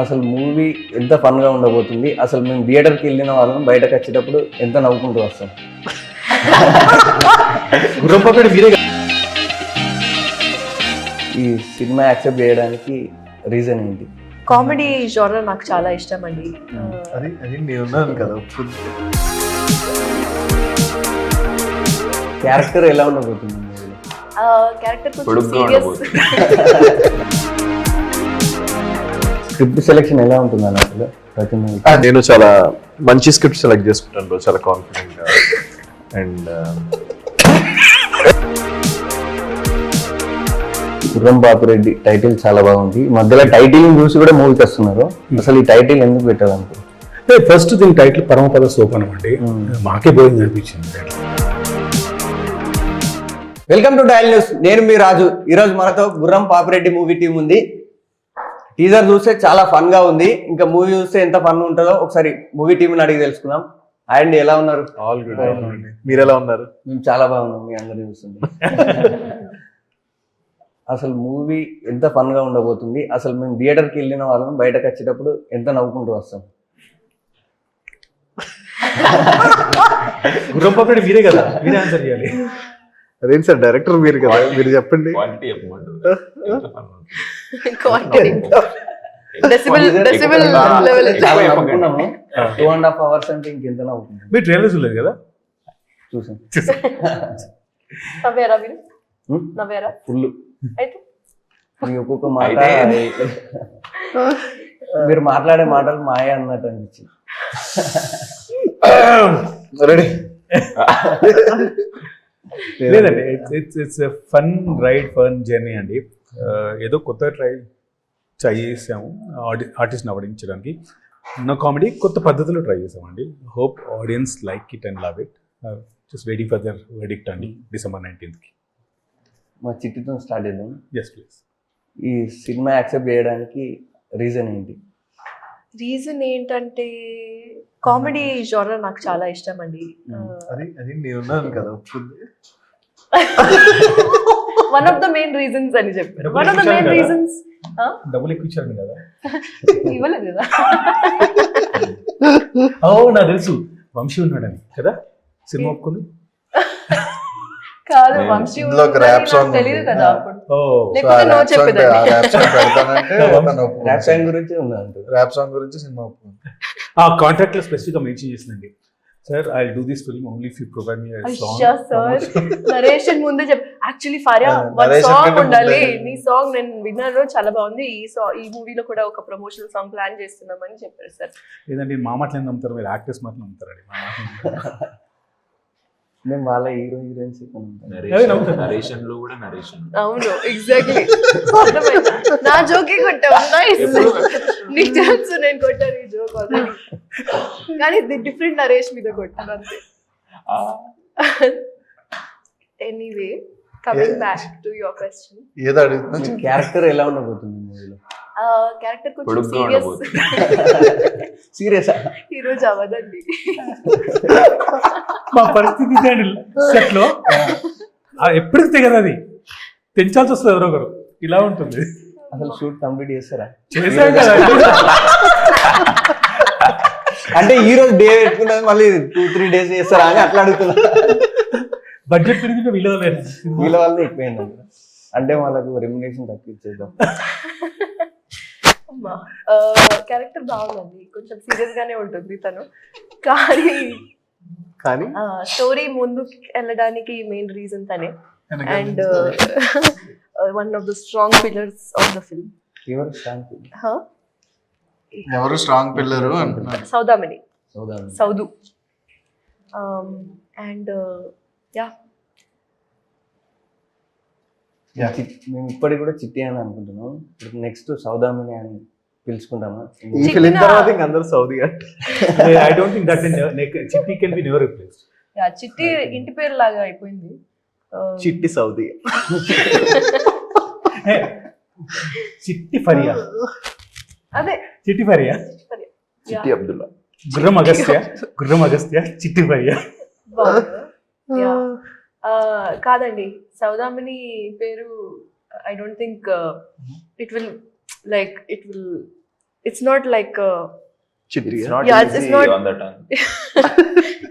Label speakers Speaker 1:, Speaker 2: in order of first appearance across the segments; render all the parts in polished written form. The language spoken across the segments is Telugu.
Speaker 1: అసలు మూవీ ఎంత ఫన్గా ఉండబోతుంది, అసలు మేము థియేటర్కి వెళ్ళిన వాళ్ళం బయటకు వచ్చేటప్పుడు ఎంత నవ్వుకుంటూ వస్తాం. ఈ సినిమా యాక్సెప్ట్ చేయడానికి రీజన్ ఏంటి?
Speaker 2: కామెడీ జోనర్ నాకు చాలా ఇష్టం అండి.
Speaker 3: అది నేనున్నాను కదా.
Speaker 1: క్యారెక్టర్ ఎలా ఉండబోతుంది మూవీలో?
Speaker 2: క్యారెక్టర్ కొంచెం సీరియస్.
Speaker 1: స్క్రిప్ట్ సెలెక్షన్ ఎలా ఉంటుంది అన్న అసలు ప్రతి మూవీ?
Speaker 3: నేను చాలా మంచి స్క్రిప్ట్ సెలెక్ట్ చేసుకుంటాను, చాలా కాన్ఫిడెంట్ గా. అండ్
Speaker 1: గుర్రం బాపురెడ్డి టైటిల్ చాలా బాగుంది. మధ్యలో టైటిల్ చూసి కూడా మూవీకి వస్తున్నారు. అసలు ఈ టైటిల్ ఎందుకు పెట్టాలనుకో?
Speaker 4: ఫస్ట్ దీని టైటిల్ పరమపద సోపానం అండి. మాకే బోరింగ్ అనిపించింది.
Speaker 1: Welcome to dial news. నేను మీ రాజు. ఈరోజు మనతో గుర్రం పాపిరెడ్డి మూవీ టీం ఉంది. టీజర్ చూస్తే చాలా ఫన్ గా ఉంది. ఇంకా మూవీ చూస్తే ఎంత ఫన్ ఉంటుందో ఒకసారి మూవీ టీంని అడిగి తెలుసుకుందాం. అండ్ ఎలా ఉన్నారు?
Speaker 3: All good. మీరు ఎలా ఉన్నారు?
Speaker 1: మేము చాలా బాగున్నాం. మీ అందరినీ చూస్తుంది. అసలు మూవీ ఎంత ఫన్ గా ఉండబోతుంది, అసలు మేము థియేటర్కి వెళ్ళిన వాళ్ళం బయటకు వచ్చేటప్పుడు ఎంత నవ్వుకుంటూ వస్తాం.
Speaker 4: గుర్రం పాపిరెడ్డి మీరే కదా, మీరే ఆన్సర్ చేయాలి.
Speaker 3: అదేంటి సార్, డైరెక్టర్ మీరు కదా, మీరు చెప్పండి.
Speaker 1: చాలా నవ్వుకున్నాము. 2.5 hours అంటే ఇంకెంత నవ్వుకుంటాం.
Speaker 4: మీరు ట్రైలర్ చూడలేదు కదా?
Speaker 1: చూసాం.
Speaker 2: నవ్వారా మీరు? నవ్వారా?
Speaker 1: ఫుల్.
Speaker 2: అయితే
Speaker 1: మీ ఒక్కొక్క మాట మీరు మాట్లాడే మాటలు మాయ అన్నట్టు అనిపించింది.
Speaker 3: రెడీ?
Speaker 4: లేదండి, it's fun ride, fun journey అండి. ఏదో కొత్త ట్రై చేసాము ఆర్టిస్ట్ని ఆడించడానికి. నా కామెడీ కొత్త పద్ధతిలో ట్రై చేసామండి. Hope audiences like it and love it. Just waiting for their verdict అండి, December 19th.
Speaker 1: మా చిట్టితో స్టార్ట్ చేద్దాం.
Speaker 4: Yes please.
Speaker 1: ఈ సినిమా యాక్సెప్ట్ చేయడానికి రీజన్ ఏంటి?
Speaker 2: రీజన్ ఏంటంటే కామెడీ జోనర్ నాకు చాలా ఇష్టం అండి.
Speaker 3: అది నేనున్నాను కదా.
Speaker 2: One of the main reasons అని చెప్పారు. One of the main reasons.
Speaker 4: డబ్బులు ఎక్కువ ఇచ్చారు కదా?
Speaker 2: ఇవ్వలేదు కదా.
Speaker 4: నాకు తెలుసు, వంశీ ఉన్నాడని కదా సినిమా ఒప్పుకుంది.
Speaker 2: కాదు, వంశీ తెలియదు కదా అప్పుడు. లేకపోతే నో చెప్పేదాన్ని.
Speaker 1: ర్యాప్ సాంగ్ గురించి ఉందంట.
Speaker 3: ర్యాప్ సాంగ్ గురించి సినిమా ఒప్పుకుంది.
Speaker 4: ఆ కాంట్రాక్ట్ లో స్పెసిఫిక్ గా మెన్షన్ చేసిందండి, sir I do this film only if you provide me
Speaker 2: song. Narration ముందే చెప్పు. యాక్చువల్లీ ఫారియా వన్ సాంగ్ ఉండాలి. నీ సాంగ్ నేను విన్నాను, చాలా బాగుంది. ఈ మూవీలో కూడా ఒక ప్రమోషనల్ సాంగ్ ప్లాన్ చేస్తున్నామని చెప్పారు సార్.
Speaker 4: లేదండి, మా మాటలు నమ్ముతారు, మీరు యాక్టర్స్ మాటలు నమ్ముతారండి.
Speaker 1: మేము వాళ్ళ హీరో హీరోయిన్స్
Speaker 2: అవును, ఎగ్జాక్ట్లీ. నా జోకే కొట్టావు. నీకు తెలుసు నేను కొట్టాను ఈ జోక్ ఆల్రెడీ, కానీ డిఫరెంట్ నరేష్ మీద కొట్టాను అంతే. Anyway, coming back to your question.
Speaker 3: ఏదో అడుగుతున్నా.
Speaker 1: క్యారెక్టర్ ఎలా ఉండబోతుంది మూవీలో?
Speaker 2: క్యారెక్టర్ కొంచెం సీరియస్.
Speaker 1: సీరియస్
Speaker 2: ఈ రోజు అవ్వదండి.
Speaker 4: మా పరిస్థితి సెట్ లో ఎప్పటికి తెగదు, అది తెంచాల్సి వస్తుంది ఎవరో ఒకరు. ఇలా ఉంటుంది.
Speaker 1: అసలు షూట్ కంప్లీట్ చేస్తారా?
Speaker 4: చేసాం కదా.
Speaker 1: అంటే ఈ రోజు డే పెట్టుకున్నది మళ్ళీ 2-3 days చేస్తారా అని అట్లా అడుగుతున్నా.
Speaker 4: బడ్జెట్ పెరిగితే వీళ్ళ
Speaker 1: వల్ల ఎక్కువైంది అంటే వాళ్ళకు రెమ్యునరేషన్ తక్కువ ఇచ్చేద్దాం.
Speaker 2: క్యారెక్టర్ బాగుంది, కొంచెం సీరియస్ గానే ఉంటుంది తను, కానీ స్టోరీ ముందుకు వెళ్ళడానికి మెయిన్ రీజన్ తనే. And one of the strong pillars of the film.
Speaker 3: ఎవరు strong pillar?
Speaker 2: Saudamini, Saudu. And yeah,
Speaker 1: మేము ఇప్పటికి కూడా చిట్టి అని అనుకుంటున్నాం. ఇప్పుడు నెక్స్ట్ సౌదామిని అని పిలుచుకుంటామా?
Speaker 3: ఈ ఫిలిం తర్వాత ఇంక అందరూ Saudi.
Speaker 4: I don't think that Chitti can be never replaced.
Speaker 2: Yeah, Chitti ఇంటి పేరు లాగా అయిపోయింది.
Speaker 3: చిట్టి సౌదీ.
Speaker 4: చిట్టి ఫరియా.
Speaker 2: అదే
Speaker 4: చిట్టి ఫరియా.
Speaker 3: చిట్టి అబ్దుల్లా.
Speaker 4: గుర్రం అగస్త్య, చిట్టి ఫరియా.
Speaker 2: కాదండి, సౌదామిని పేరు I don't think it will it's not like a,
Speaker 3: చిట్టి
Speaker 5: It's not
Speaker 2: Yeah,
Speaker 5: easy
Speaker 2: it's not-
Speaker 5: on the tongue.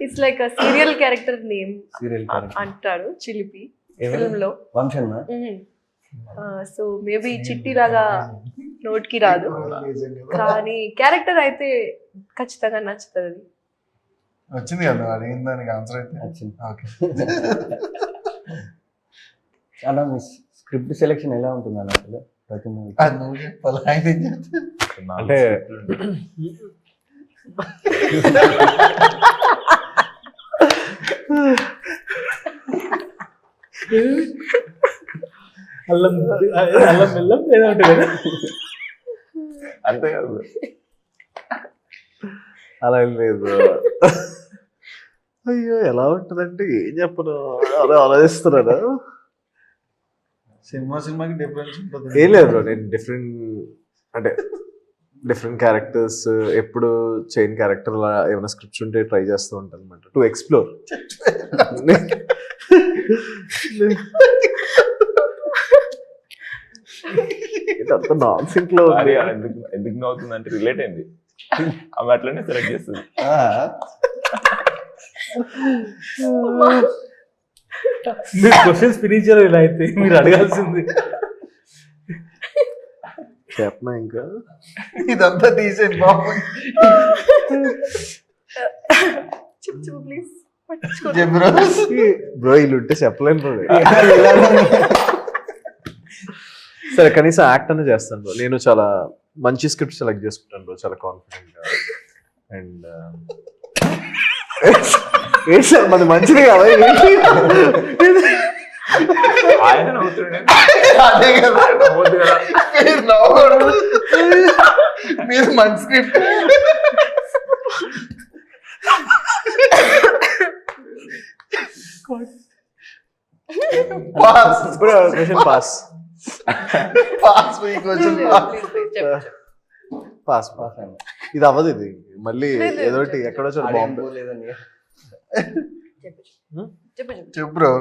Speaker 2: it's like a serial character name
Speaker 1: serial
Speaker 2: అంటారు చిలిపి
Speaker 1: ఎవరు?
Speaker 2: ఫిల్మ్ లో.
Speaker 1: వంశన్నా
Speaker 2: సో మేబీ చిట్టి లాగా నోట్కి రాదు, కానీ క్యారెక్టర్ అయితే ఖచ్చితంగా నచ్చుతుంది.
Speaker 6: వచ్చింది కదా అడిగిన దానికి ఆన్సర్ అయితే
Speaker 1: వచ్చింది.
Speaker 6: ఓకే.
Speaker 1: అన్న మీ స్క్రిప్ట్ సెలెక్షన్ ఎలా ఉంటుంది అన్న అసలు ప్రతి మూవీ?
Speaker 6: అది నువ్వు చెప్పాలి, ఆయన ఏం చెప్తాడు?
Speaker 3: అంటే
Speaker 4: అల్లం అల్లం బెల్లం ఏదో ఉంటుంది కదా.
Speaker 5: అంతే కదా.
Speaker 3: అలా ఏం లేదు. అయ్యో ఎలా ఉంటుందంటే ఏం చెప్పను, అలా ఆలోచిస్తున్నారా?
Speaker 6: సినిమాకి డిఫరెన్స్ ఉంటుంది.
Speaker 3: ఏం లేదు బ్రో, నేను డిఫరెంట్ క్యారెక్టర్స్ ఎప్పుడు చైన్ క్యారెక్టర్ ఏమైనా స్క్రిప్ట్స్ ఉంటే ట్రై చేస్తూ ఉంటాను అనమాట, టు ఎక్స్ప్లోర్. ఇదంతా నాన్ సింక్ లో
Speaker 5: అది
Speaker 3: ఉంది.
Speaker 5: ఎందుకు నవ్వుతుంది అంటే రిలేట్ అయింది, ఆమె అట్లనే సెలెక్ట్ చేస్తుంది.
Speaker 4: మీరు క్వశ్చన్స్ ఫినిష్ చేయరు ఇలా అయితే, మీరు అడగాల్సింది.
Speaker 3: చెప్పనా ఇంకా?
Speaker 6: ఇదంతా తీసేయండి బాబు.
Speaker 2: చెప్పు ప్లీజ్.
Speaker 3: బ్రో వీళ్ళు ఉంటే చెప్పలేను బ్రో. సరే కనీసం యాక్ట్ అనే చేస్తాను బ్రో. నేను చాలా మంచి స్క్రిప్ట్ సెలెక్ట్ చేసుకుంటాను బ్రో, చాలా కాన్ఫిడెంట్ గా. అండ్ ఏంటి సార్ మాది మంచిది కదా?
Speaker 5: ఆయన నవ్వుతుండే.
Speaker 6: అదే కదా,
Speaker 5: నవ్వొద్దు కదా.
Speaker 6: మీరు నవ్వకూడదు. మీరు మంచి స్క్రిప్ట్. పాస్
Speaker 3: ఇప్పుడు క్వశ్చన్ పాస్
Speaker 6: పాస్ మీ క్వశ్చన్ పాస్.
Speaker 3: పాస్ పాస్ అన్న. ఇది అవ్వదు, ఇది మళ్ళీ
Speaker 2: లేదు,
Speaker 3: ఏదోటి
Speaker 2: చెప్పు.
Speaker 3: ఎక్కడో చోట బాంబే.
Speaker 1: లేదని
Speaker 2: చెప్పు.
Speaker 6: చెప్పు బ్రో.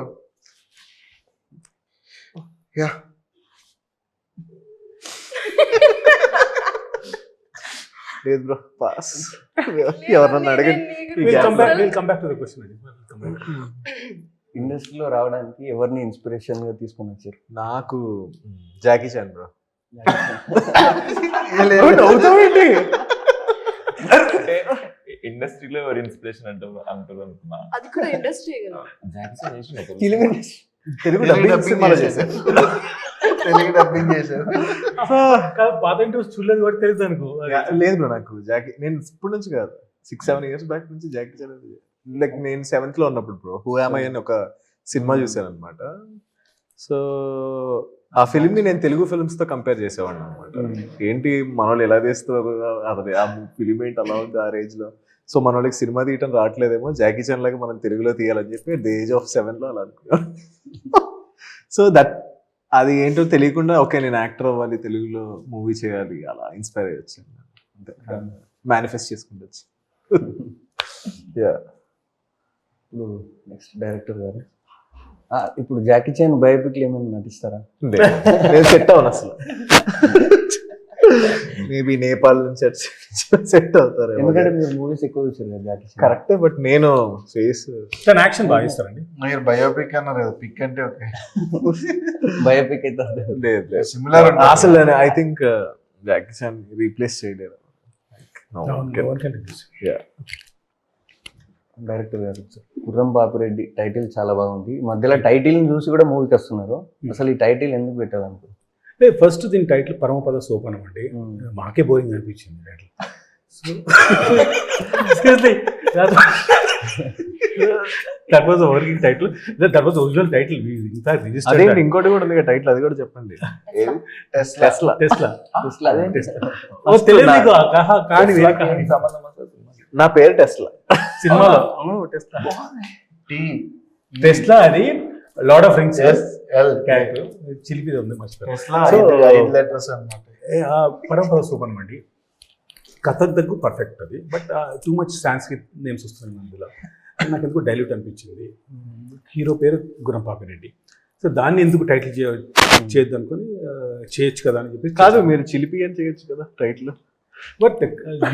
Speaker 6: యా
Speaker 3: లేదు బ్రో, పాస్. ఎవరన్నా అడగండి.
Speaker 4: We'll come back to the question.
Speaker 1: ఇండస్ట్రీలో రావడానికి ఎవరిని ఇన్స్పిరేషన్ గా తీసుకొని వచ్చారు?
Speaker 3: నాకు జాకీ చాన్ బ్రో.
Speaker 5: అంటే ఇండస్ట్రీలో ఎవరు ఇన్స్పిరేషన్ అంటారు అనుకున్నా.
Speaker 2: అది కూడా ఇండస్ట్రీ కదా.
Speaker 5: జాక్సన్ చేసిన ఒక
Speaker 1: film industry
Speaker 3: Telugu
Speaker 6: Telugu
Speaker 3: dubbing
Speaker 6: dubbing
Speaker 3: సినిమాలో
Speaker 6: చేశారు.
Speaker 3: చేశారు.
Speaker 6: తెలుగు డబ్బింగ్ చేశారు.
Speaker 4: పాత ఇంట్రెస్ట్ చూడలేదు కూడా తెలుసు అనుకో.
Speaker 3: లేదు బ్రో, నాకు జాకీ నేను ఇప్పటి నుంచి కాదు, 6-7 years బ్యాక్ నుంచి జాకీ చాన్ లైక్ నేను 7th లో ఉన్నప్పుడు బ్రో హూ యామ్ ఐ అని ఒక సినిమా చూసాను అనమాట. సో ఆ ఫిలిం ని నేను తెలుగు ఫిల్మ్స్ తో కంపేర్ చేసేవాడిని అనమాట. ఏంటి మన వాళ్ళు ఎలా తీస్తారు, అదే ఆ ఫిలిం ఏంటి అలా ఉంది ఆ రేంజ్ లో. సో మన వాళ్ళకి సినిమా తీయటం రావట్లేదేమో, జాకీ చాన్ లాగా మనం తెలుగులో తీయాలని చెప్పి ది ఏజ్ ఆఫ్ 7 లో అలా అనుకున్నాను. సో దట్ అది ఏంటో తెలియకుండా ఓకే నేను యాక్టర్ అవ్వాలి, తెలుగులో మూవీ చేయాలి, అలా ఇన్స్పైర్ అయ్యొచ్చు, అంతే మేనిఫెస్ట్ చేసుకుంటొచ్చు.
Speaker 1: ఇప్పుడు నెక్స్ట్ డైరెక్టర్ గారు ఇప్పుడు జాకీ చాన్ బయోపిక్లు ఏమైనా నటిస్తారా?
Speaker 3: నేను సెట్ అవును అసలు. మేబీ నేపాల్ నుంచి సెట్ అవుతారు,
Speaker 1: ఎందుకంటే మీరు మూవీస్ ఎక్కువ చూసారు కదా జాకీ చాన్.
Speaker 3: కరెక్టే. బట్ నేను ఫేస్
Speaker 4: తన యాక్షన్ బాగా ఇస్తారండి.
Speaker 6: మీరు బయోపిక్ అన్నారు కదా, పిక్ అంటే ఓకే.
Speaker 1: బయోపిక్ అయితే అదే.
Speaker 3: లేదు
Speaker 6: సిమిలర్
Speaker 3: అసలు I think Jackie Chan replace చేయలేరు.
Speaker 1: డైరెక్టర్ గారు గుర్రం పాపిరెడ్డి టైటిల్ చాలా బాగుంది. ఈ మధ్యలో టైటిల్ ని చూసి కూడా మూవీకి వస్తున్నారు. అసలు ఈ టైటిల్ ఎందుకు పెట్టాలనుకో?
Speaker 4: ఫస్ట్ దీని టైటిల్ పరమపద సోపానం అండి. మాకే బోరింగ్ అనిపించింది title. That was working title, that was original title.
Speaker 3: అదే ఇంకోటి కూడా ఉంది టైటిల్, అది కూడా చెప్పండి.
Speaker 6: టెస్లా.
Speaker 4: టెస్లా.
Speaker 3: Tesla.
Speaker 4: తెలియదు మీకు కానీ వేరే కహాని.
Speaker 5: సంబంధం అసలు
Speaker 3: నా పేరు టెస్లా.
Speaker 4: సినిమాలో టెస్లా.
Speaker 6: టీ
Speaker 4: టెస్లా అది lord of rings
Speaker 6: S L
Speaker 4: character. చిలిపిది ఉంది మర్చిపోయాను.
Speaker 6: టెస్లా
Speaker 4: So,
Speaker 6: 5 letters అన్నమాట.
Speaker 4: పరంపర సూపర్ అండి. కథకు దగ్గర పర్ఫెక్ట్ అది, but too much Sanskrit names వస్తున్నాయి అందులో. నాకు ఎందుకు డైల్యూట్ అనిపించింది. హీరో పేరు గుర్రం పాపిరెడ్డి. సో దాన్ని ఎందుకు టైటిల్ చేయొద్దు అనుకుని చేయొచ్చు కదా అని చెప్పి.
Speaker 3: కాదు మీరు చిలిపి అని చేయొచ్చు కదా title.
Speaker 4: But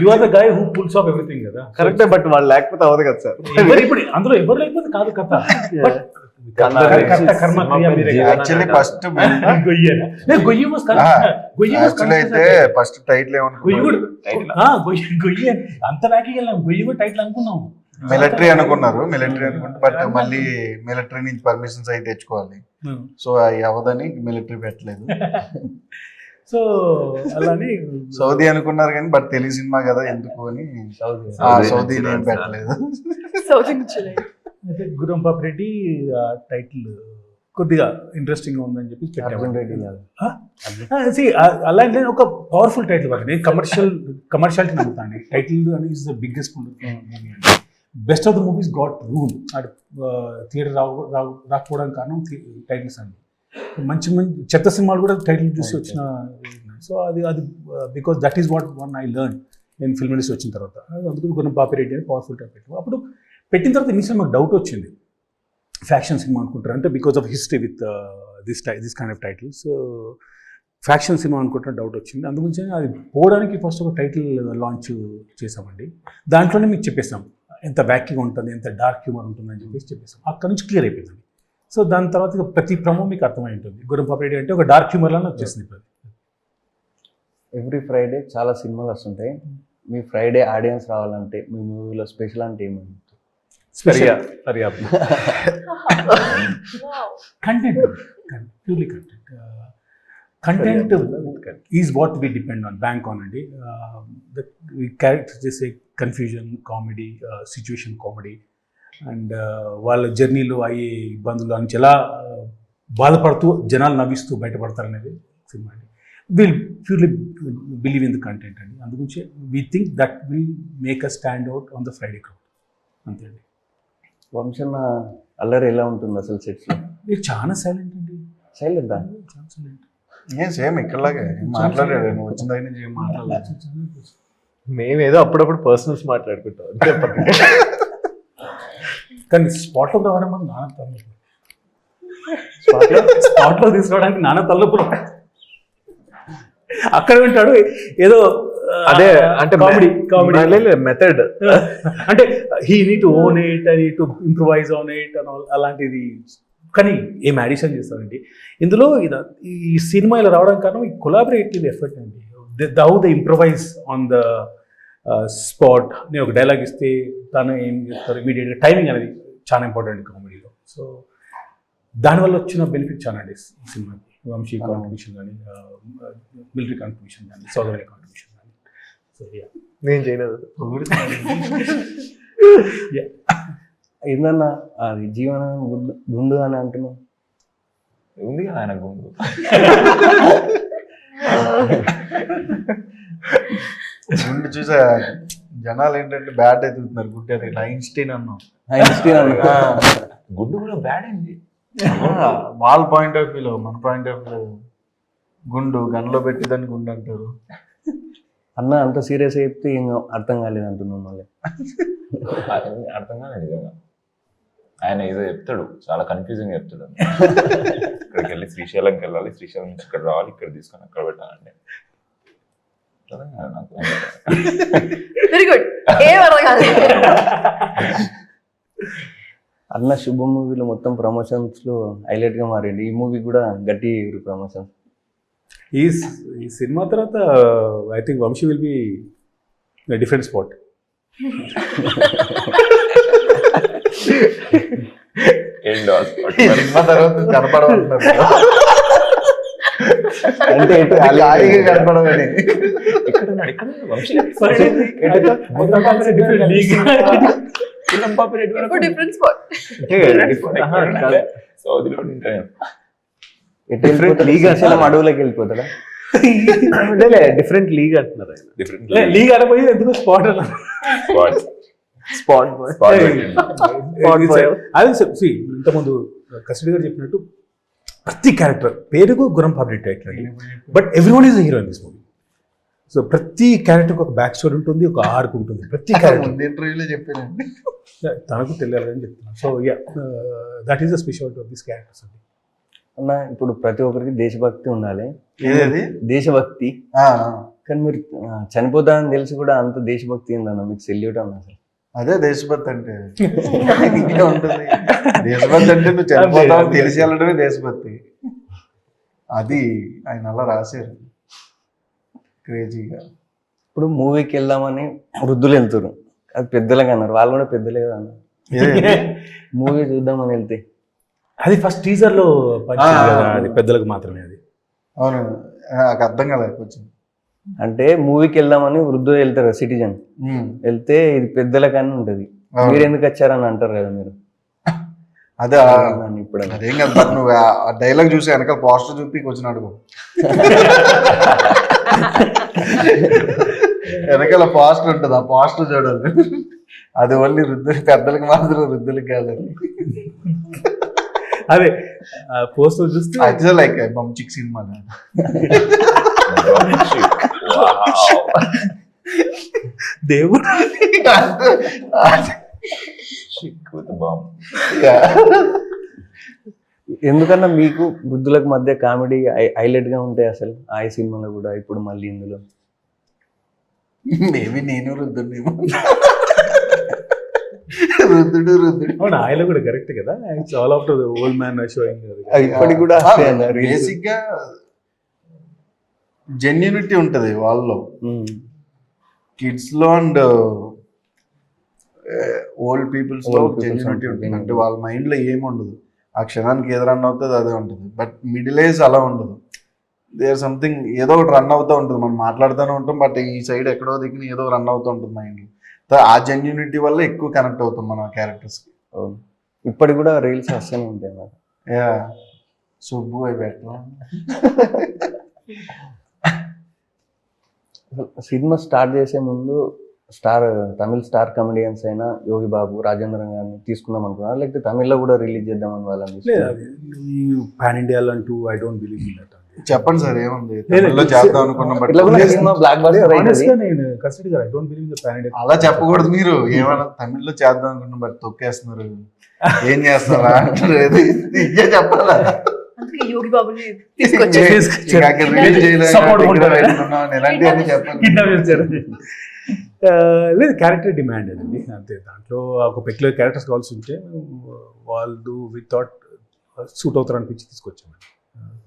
Speaker 4: you are the guy who pulls off everything కదా.
Speaker 3: కరెక్టే, బట్ వాళ్ళు లేకపోతే అవ్వదు కదా సార్.
Speaker 4: ఇప్పుడు అందులో ఎవరు లేకపోతే కాదు కథ. బట్
Speaker 6: యాక్చువల్లీ ఫస్ట్ యాక్చువల్లీ అయితే ఫస్ట్ టైటిల్
Speaker 4: అంత బ్యాక్ వెళ్ళాం. గొయ్యి కూడా టైటిల్ అనుకున్నాము.
Speaker 6: మిలిటరీ అనుకుంటే బట్ మళ్ళీ మిలిటరీ నుంచి పర్మిషన్స్ అయితే తెచ్చుకోవాలి. సో అవి అవ్వదని మిలిటరీ పెట్టలేదు.
Speaker 4: సో అలానే
Speaker 6: సౌదీ అనుకున్నారు కానీ బట్ తెలుగు సినిమా కదా ఎందుకు అని సౌదీ నేమ్ పెట్టలేదు.
Speaker 4: అయితే గురం పాపిరెడ్డి టైటిల్ కొద్దిగా ఇంట్రెస్టింగ్ ఉందని చెప్పి అలాంటి ఒక పవర్ఫుల్ టైటిల్ పడుతుంది. నేను కమర్షియాలిటీ నమ్ముతాను. టైటిల్ అనేది is the biggest movie. Best of the movies got rule. అటు థియేటర్ రాకపోవడానికి కారణం టైటిల్స్ అండి. మంచి చెత్త సినిమాలు కూడా టైటిల్ చూసి వచ్చిన. సో అది because that is what one I learn నేను ఫిల్మ్ ఇండస్ట్రీ వచ్చిన తర్వాత. అందుకు గురం పాపిరెడ్డి అని పవర్ఫుల్ టైటిల్. అప్పుడు పెట్టిన తర్వాత ఇనిషియల్ మాకు డౌట్ వచ్చింది, ఫ్యాక్షన్ సినిమా అనుకుంటారు అంటే because of history with this kind of titles. Faction cinema అనుకుంటున్న డౌట్ వచ్చింది. అందుగురించి అది పోవడానికి ఫస్ట్ ఒక టైటిల్ లాంచ్ చేసామండి. దాంట్లోనే మీకు చెప్పేసాం ఎంత బ్యాక్గా ఉంటుంది, ఎంత డార్క్ హ్యూమర్ ఉంటుంది అని చెప్పేసాం. అక్కడ నుంచి క్లియర్ అయిపోయింది. సో దాని తర్వాత ప్రతి ప్రమో మీకు అర్థమై ఉంటుంది. గురం పాపిరెడ్డి అంటే ఒక డార్క్ హ్యూమర్లోనే వచ్చేసింది. ఇప్పుడు
Speaker 1: ఎవ్రీ ఫ్రైడే చాలా సినిమాలు వస్తుంటాయి. మీ ఫ్రైడే ఆడియన్స్ రావాలంటే మీ మూవీలో స్పెషల్ అంటే ఏమైంది?
Speaker 4: Content, purely content is what we depend on, bank on అండి. క్యారెక్టర్స్ చేసే confusion comedy, situation comedy and వాళ్ళ జర్నీలో అయ్యే ఇబ్బందులు నుంచి ఎలా బాధపడుతూ జనాలు నవ్విస్తూ బయటపడతారనేది సినిమా అండి. Will purely believe in the content అండి. అందుగురించి we think that will make a stand out on the Friday crowd. అంతే అండి.
Speaker 1: వంశన్న అల్లరి ఎలా ఉంటుంది అసలు సెట్స్లో?
Speaker 4: మీరు చాలా సైలెంట్ అండి.
Speaker 1: సైలెంట్
Speaker 4: చాలా సైలెంట్.
Speaker 6: సేమ్ ఇక్కడలాగే మాట్లాడాడు. నువ్వు వచ్చిన దగ్గర నుంచి ఏం మాట్లాడలేదు.
Speaker 3: మేమేదో అప్పుడప్పుడు పర్సనల్స్ మాట్లాడుకుంటాం.
Speaker 4: కానీ స్పాట్లో రావడం వల్ల నాన్న తలనొప్పులు, స్పాట్లో తీసుకోవడానికి నాన్న తలనొప్పులు. అక్కడ ఉంటాడు ఏదో
Speaker 3: అదే అంటే
Speaker 4: కామెడీ
Speaker 3: మెథడ్
Speaker 4: అంటే he need to own it, I need to improvise on it and అలాంటిది. కానీ ఏం అడిషన్ చేస్తారండి ఇందులో. ఈ సినిమా ఇలా రావడానికి కారణం ఈ కొలాబరేటివ్ ఎఫర్ట్ అండి. How the improvise on the spot. నేను ఒక డైలాగ్ ఇస్తే తను ఏం చేస్తారు ఇమీడియట్గా. టైమింగ్ అనేది చాలా ఇంపార్టెంట్ కామెడీలో. సో దానివల్ల వచ్చిన బెనిఫిట్ చాలా అండి ఈ సినిమాకి. వంశీ కాంట్రిబ్యూషన్ కానీ, మిలిటరీ కాంట్రిబ్యూషన్ కానీ, సౌదర్య కాంట్రిబ్యూషన్ కానీ. సో
Speaker 3: నేను చేయలేదు.
Speaker 1: ఏందన్నా అది జీవనం గుండు అని అంటున్నావు?
Speaker 5: ఉంది కదా ఆయన గుండు.
Speaker 6: గుండు చూసా జనాలు ఏంటంటే బ్యాట్ ఎదుగుతున్నారు. గుడ్డ ఎదుగుతున్నారు. ఐన్స్టీన్ అన్నాం.
Speaker 5: గుండు కూడా బ్యాడ్ అయింది.
Speaker 6: వాళ్ళ పాయింట్ ఆఫ్ వ్యూలో, మన పాయింట్ ఆఫ్ వ్యూలో గుండు గన్లో పెట్టిదని గుండు అంటారు.
Speaker 1: అన్న అంత సీరియస్ చెప్తే ఏం అర్థం కాలేదు అంటున్నాం. మళ్ళీ
Speaker 5: అర్థం కాలేదు నిజంగా. ఆయన ఏదో చెప్తాడు, చాలా కన్ఫ్యూజింగ్ చెప్తాడు. ఇక్కడికి వెళ్ళి శ్రీశైలంకి వెళ్ళాలి, శ్రీశైలం నుంచి ఇక్కడ రావాలి, ఇక్కడ తీసుకొని అక్కడ పెట్టాలంటే నాకు
Speaker 2: వెరీ గుడ్. ఏం అర్థం కాలేదు.
Speaker 1: అన్న శుభ మూవీలో మొత్తం ప్రమోషన్స్ లో హైలైట్ గా మారింది. ఈ మూవీ కూడా గట్టి ప్రమోషన్స్.
Speaker 4: ఈ సినిమా తర్వాత I think Vamsi will be different spot.
Speaker 6: సినిమా తర్వాత కనపడమంటున్నారు
Speaker 1: అంటే
Speaker 6: కనపడమని.
Speaker 2: Different spot.
Speaker 5: సౌదీలో ఉంటాయి.
Speaker 1: అడవులోకి వెళ్ళిపోతాడా?
Speaker 3: డిఫరెంట్ లీగ్ అంటున్నారు.
Speaker 4: లీగ్ అనపోయి ఎందుకు స్పాట్ అన్న. అదే ఇంతకుముందు కస్టడీ గారు చెప్పినట్టు ప్రతి క్యారెక్టర్ పేరుకు గురం పాపిరెడ్డి టైటిల్ అండి. But everyone is hero in this movie. So ప్రతి క్యారెక్టర్కి ఒక బ్యాక్ స్టోరీ ఉంటుంది, ఒక ఆర్క్ ఉంటుంది. ప్రతి క్యారెక్టర్
Speaker 6: ఇంటర్వ్యూలో చెప్పానండి,
Speaker 4: తనకు తెలియాలని చెప్తున్నాను. So that is the speciality of this characters అండి.
Speaker 1: అన్న ఇప్పుడు ప్రతి ఒక్కరికి దేశభక్తి ఉండాలి.
Speaker 6: ఏది
Speaker 1: దేశభక్తి కానీ మీరు చనిపోతారని తెలిసి కూడా అంత దేశభక్తి ఏందన్న, మీకు సెల్యూట్ అన్న అసలు.
Speaker 6: అదే దేశభక్తి అంటే. ఇంకే ఉంటుంది. దేశభక్తి అంటే నువ్వు చనిపోతావు తెలిసి వెళ్ళడమే దేశభక్తి. అది ఆయన అలా రాశారు క్రేజీగా.
Speaker 1: ఇప్పుడు మూవీకి వెళ్దామని వృద్ధులు వెళ్తారు, అది పెద్దలకి అన్నారు, వాళ్ళు కూడా పెద్దలే కదా అన్న. మూవీ చూద్దామని వెళ్తే
Speaker 4: అది ఫస్ట్ టీజర్ లో పంచింది కదా, అది పెద్దలకు మాత్రమే అది.
Speaker 6: అవును, నాకు అర్థం కాలేదు కొంచెం.
Speaker 1: అంటే మూవీకి వెళ్దామని వృద్ధులు వెళ్తారు, సిటిజన్ వెళ్తే ఇది పెద్దలకని ఉంటది, మీరు ఎందుకు వచ్చారని అంటారు కదా మీరు.
Speaker 6: అదే
Speaker 1: ఇప్పుడు
Speaker 6: అదేం కదా, బట్ నువ్వు ఆ డైలాగ్ చూసి వెనకాల పోస్టర్ చూపి కొంచెం అడుగు. వెనకాల పోస్టర్ ఉంటుంది, ఆ పోస్టర్ చూడాలి. అది ఓన్లీ వృద్ధులు, పెద్దలకి మాత్రం, వృద్ధులకి కాదని.
Speaker 4: అదే పోస్టర్ చూస్తే
Speaker 6: అది లైక్ బంచిక్ సినిమా.
Speaker 4: దేవుడు
Speaker 1: ఎందుకన్నా మీకు వృద్ధులకు మధ్య కామెడీ హైలైట్ గా ఉంటాయి అసలు ఆ సినిమాలో కూడా, ఇప్పుడు మళ్ళీ ఇందులో.
Speaker 6: మేబీ నేను వృద్ధుడేమో. వృద్ధుడు
Speaker 4: అవును, ఆయన కూడా కరెక్ట్ కదా, all of the old man showing.
Speaker 1: ఇప్పటికి కూడా
Speaker 6: బేసిక్ గా జెన్యూనిటీ ఉంటది వాళ్ళలో, కిడ్స్ లో అండ్ ఓల్డ్ పీపుల్స్ లో జెన్యూనిటీ ఉంటుంది. అంటే వాళ్ళ మైండ్ లో ఏముండదు, ఆ క్షణానికి ఏది రన్ అవుతుంది అదే ఉంటుంది. బట్ మిడిల్ ఏజ్ అలా ఉండదు, దేర్ సంథింగ్ ఏదో ఒకటి రన్ అవుతూ ఉంటుంది. మనం మాట్లాడుతూనే ఉంటాం, బట్ ఈ సైడ్ ఎక్కడో దిక్కున ఏదో రన్ అవుతూ ఉంటుంది మైండ్. ఆ జెన్యూనిటీ వల్ల ఎక్కువ కనెక్ట్ అవుతాం మన క్యారెక్టర్స్ కి.
Speaker 1: ఇప్పటికి కూడా రీల్స్ వస్తూనే ఉంటాయి మరి.
Speaker 6: యా సుబ్బు అయి పెట్టా.
Speaker 1: సినిమా స్టార్ట్ చేసే ముందు తమిళ స్టార్ కమెడియన్స్ అయినా యోగి బాబు, రాజేంద్ర గారిని తీసుకుందాం అనుకున్నారు, లేకపోతే తమిళ్లో కూడా రిలీజ్ చేద్దామని వాళ్ళని?
Speaker 4: పాన్ ఇండియా అంటూ I don't believe in that.
Speaker 6: చెప్పండి సార్, ఏముంది తమిళ్లో చేద్దాం అనుకున్నాం, బట్ అలా చెప్పకూడదు. మీరు ఏమన్నా తమిళ్లో చేద్దాం అనుకున్నాం బట్ తొక్కేస్తున్నారు, ఏం చేస్తున్నారా అంటారు. ఇదే చెప్పాలా?
Speaker 2: యోగి బాబుని తీసుకొచ్చారు.
Speaker 6: ఇలాంటివన్నీ చెప్పాలి.
Speaker 4: లేదు, క్యారెక్టర్ డిమాండ్ అండి అంతే. దాంట్లో ఒక పెక్యులర్ క్యారెక్టర్స్ కావాల్సి ఉంటే వాళ్ళు విత్ థాట్ సూట్ అవుతారు అనిపించి తీసుకొచ్చామండి.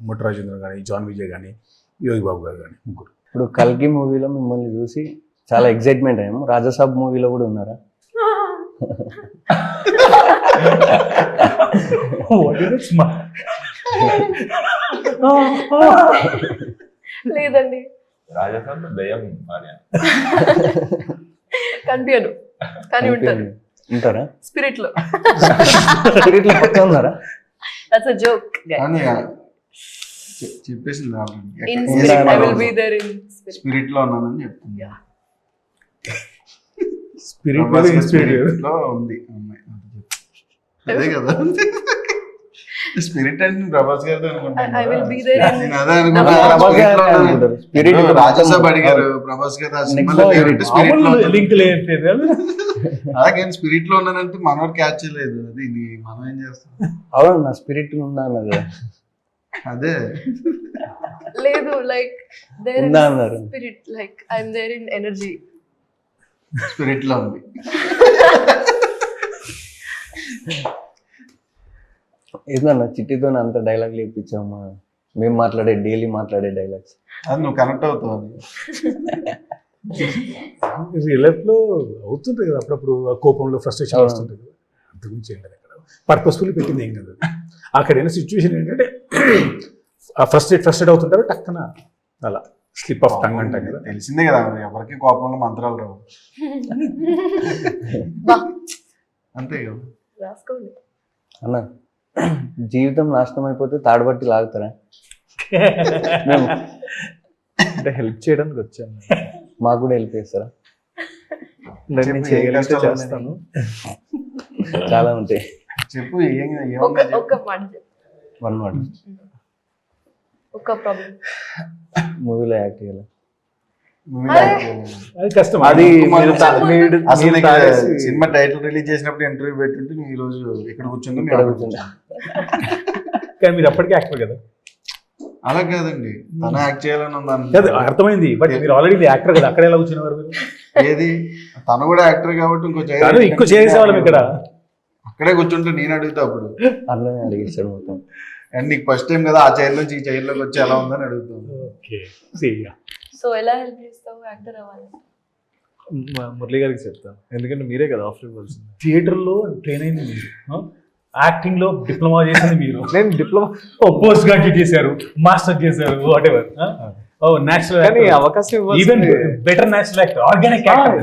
Speaker 4: మొట్ట రాజేంద్ర కానీ, జాన్ విజయ్ కానీ, యోగి బాబు గారు కానీ, ముగ్గురు.
Speaker 1: ఇప్పుడు కల్కి మూవీలో మిమ్మల్ని చూసి చాలా ఎక్సైట్మెంట్ అయ్యాము, రాజాసాబ్ మూవీలో కూడా ఉన్నారా?
Speaker 2: లేదండి,
Speaker 5: రాజస్థాన్ దయ్యం
Speaker 2: కనిపించను కానీ
Speaker 1: ఉంటారా
Speaker 2: స్పిరిట్ లో.
Speaker 1: స్పిరిట్ లో పక్క ఉన్నారా?
Speaker 2: That's a joke.
Speaker 6: చెప్పేసింది
Speaker 2: in Spirit I will be there in
Speaker 6: Spirit లో ఉన్నానని చెప్తుంది.
Speaker 4: స్పిరిట్
Speaker 6: లో ఉంది అదే కదా. స్పిరిట్ అంటే ప్రభాస్ గారు
Speaker 2: I will be there in
Speaker 6: అదే అనుకుంటున్నాను. రాజసాబ్ అడిగారు ప్రభాస్ గారు ఆ సినిమాలో స్పిరిట్ లో
Speaker 4: లింక్ లేదు.
Speaker 6: అలాగే స్పిరిట్ లో ఉన్నానంటే మనోడు క్యాచ్ చేయలేదు, అది మనం ఏం చేస్తాం.
Speaker 1: అవును, నా స్పిరిట్ ఉందా అన్నది.
Speaker 6: అదే
Speaker 2: లేదు, లైక్ దేర్
Speaker 1: ఉందా అన్నారు.
Speaker 2: Spirit, like I am there in energy.
Speaker 6: Spirit లో ఉంది.
Speaker 1: ఏందన్నా చిట్టితో అంత డైలాగ్ లేపించామా, మేము డైలీ మాట్లాడే డైలాగ్స్.
Speaker 6: అది నువ్వు కనెక్ట్ అవుతావు.
Speaker 4: రియల్ లైఫ్ లో అవుతుంటాయి కదా అప్పుడప్పుడు, కోపంలో ఫ్రస్ట్రేషన్ వస్తుంటుంది. అంతకుమించి ఏం కదా, అక్కడ పర్పస్ఫుల్లీ పెట్టింది ఏం కదా. అక్కడైన సిచ్యువేషన్ ఏంటంటే ఫ్రస్ట్రేట్ అవుతుంటారు, టక్కన అలా స్లిప్ ఆఫ్ టంగ్ అంటాం కదా.
Speaker 6: తెలిసిందే కదా, ఎవరికి కోపంలో మంత్రాలు రావు. అంతే కదా.
Speaker 2: రాసుకోండి
Speaker 1: అన్న, జీవితం నాశనం అయిపోతే తాడుబట్టి లాగుతారా?
Speaker 3: అంటే హెల్ప్ చేయడానికి వచ్చాను,
Speaker 1: మాకు కూడా హెల్ప్ చేస్తారా?
Speaker 3: నేను చేయగలిగితే చేస్తాను.
Speaker 1: చాలా ఉంటాయి,
Speaker 6: చెప్పు.
Speaker 2: ఒక మాట చెప్పు.
Speaker 1: One word.
Speaker 2: ఒక ప్రాబ్లం
Speaker 1: మూవీలో యాక్ట్ చేయాలి,
Speaker 4: అది కష్టం.
Speaker 1: అది
Speaker 6: సినిమా టైటిల్ రిలీజ్ చేసినప్పుడు ఇంటర్వ్యూ పెట్టుంటే ఈ రోజు ఇక్కడ కూర్చుంది.
Speaker 4: కానీ మీరు అప్పటికే యాక్టర్ కదా.
Speaker 6: అలా కాదండి, తన యాక్ట్ చేయాలని
Speaker 4: అది
Speaker 6: ఉందని.
Speaker 4: అర్థమైంది, బట్ మీరు ఆల్రెడీ యాక్టర్ కదా, అక్కడ ఎలా కూర్చునేవారు మీరు?
Speaker 6: ఏది తను కూడా యాక్టర్ కాబట్టి ఇంకో chair
Speaker 4: తను ఎక్కువ చేసేవాళ్ళం ఇక్కడ.
Speaker 6: అక్కడే కూర్చుంటే నేను అడుగుతా అప్పుడు.
Speaker 1: అట్లనే అడిగిస్తాడు మొత్తం.
Speaker 6: అండ్ నీకు ఫస్ట్ టైం కదా, ఆ చైర్ నుంచి ఈ చైర్ లోకి వచ్చి ఎలా ఉందని అడుగుతాను.
Speaker 4: ఓకే, సీగా
Speaker 2: సో ఎలా హెల్ప్ చేస్తావు యాక్టర్ అవ్వాలి?
Speaker 3: మురళి గారికి చెప్తాను, ఎందుకంటే మీరే కదా ఆఫర్ ఇవ్వాల్సింది.
Speaker 4: థియేటర్లో ట్రైన్ అయింది మీరు, యాక్టింగ్ లో డిప్లొమా చేసింది మీరు,
Speaker 3: నేను డిప్లొమా
Speaker 4: పోస్ట్ గ్రాడ్యుయేట్ చేశారు, మాస్టర్ చేశారు, వాట్ ఎవర్. ఓ నేచురల్,
Speaker 3: కానీ అవకాశం
Speaker 4: ఈవెన్
Speaker 3: ఇవ్వాలి.
Speaker 4: Better natural actor, organic actor,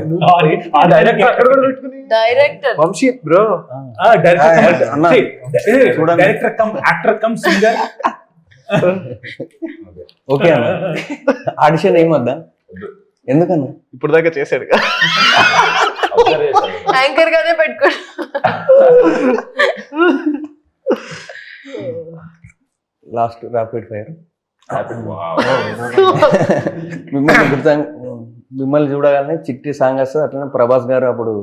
Speaker 2: director
Speaker 3: Vamshi bro,
Speaker 1: అన్న, చూడండి.
Speaker 4: Director cum actor cum singer.
Speaker 1: Okay అన్న, ఆడిషన్ ఏమొద్దా? ఎందుకన్నా?
Speaker 3: ఇప్పుడు దాకా చేశాడు కదా.
Speaker 2: యాంకర్ గానే పెట్టుకో.
Speaker 1: Last rapid fire. మిమ్మల్ని చూడగానే చిట్టి సాంగ్ వస్తుంది. అట్లనే ప్రభాస్ గారు అప్పుడు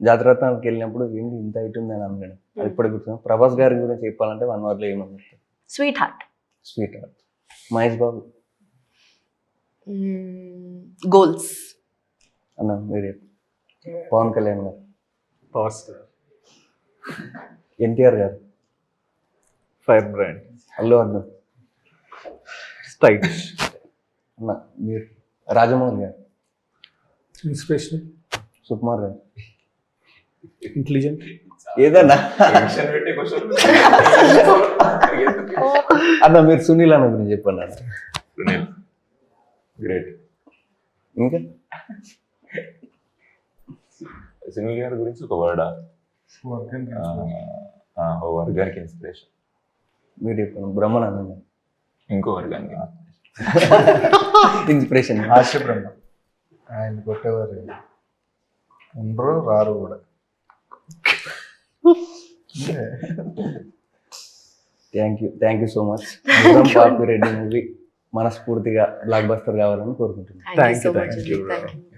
Speaker 1: జాతరత్నానికి వెళ్ళినప్పుడు ఏంటి ఇంత హైట్ ఉంది అని అన్నాడు. అది ఇప్పటికి గుర్తు. ప్రభాస్ గారి గురించి చెప్పాలంటే 1 word లో ఏమని చెప్తారు?
Speaker 2: Sweet heart.
Speaker 1: Sweet heart. Mahesh Babu
Speaker 2: goals.
Speaker 1: అన్న మీరు చెప్పు. పవన్ కళ్యాణ్ గారు.
Speaker 3: Power star.
Speaker 1: NTR garu.
Speaker 3: Fire brand.
Speaker 1: Allu Arjun.
Speaker 3: Stylish.
Speaker 1: అన్న మీరు. రాజమౌళి గారు.
Speaker 4: ఇన్స్పిరేషన్,
Speaker 1: సుకుమార్ గారు.
Speaker 4: ఇంటెలిజెంట్.
Speaker 1: ఏదన్నా అన్న మీరు సునీల్ అన్న గురించి చెప్పండి అన్న.
Speaker 5: గ్రేట్.
Speaker 1: ఇంకా
Speaker 5: సునీల్ గారి గురించి ఒక వర్డా? వర్గానికి ఇన్స్పిరేషన్.
Speaker 1: మీరు చెప్పండి. బ్రహ్మన్ అన్న.
Speaker 5: ఇంకో వర్గానికి
Speaker 1: ఇన్స్పిరేషన్.
Speaker 6: హాస్య బ్రహ్మ, ఆయన కొట్టేవారు ఉండరు, రారు కూడా.
Speaker 1: Thank you so much. గుర్రం పాపిరెడ్డి మూవీ మనస్ఫూర్తిగా బ్లాక్ బస్టర్ కావాలని కోరుకుంటున్నాను.
Speaker 2: Thank you so
Speaker 3: Thank
Speaker 2: much.
Speaker 3: you, bro.
Speaker 2: Thank you.